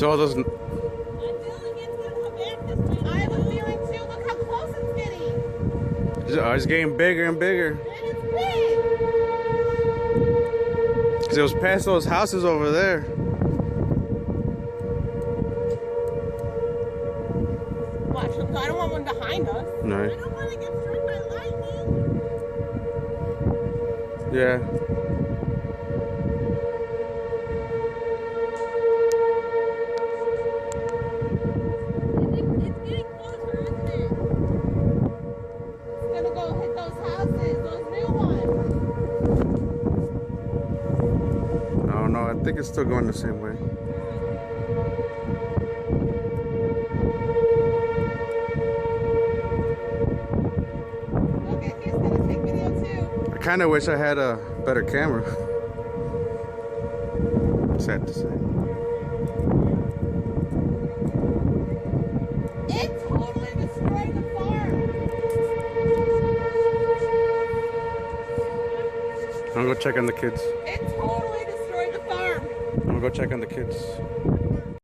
So all those. I feel like it's gonna come back this way. I have a feeling too. Look how close it's getting. It's getting bigger and bigger. And it's big. Cause it was past those houses over there. Watch, I don't want one behind us. No. I don't want to get struck by lightning. Yeah. It's getting closer, isn't it? It's gonna go hit those houses, those new ones. I don't know. I think it's still going the same way. Look, it's gonna take video too. I kind of wish I had a better camera. Sad to say. It totally destroyed the farm. I'm gonna go check on the kids. It totally destroyed the farm. I'm gonna go check on the kids.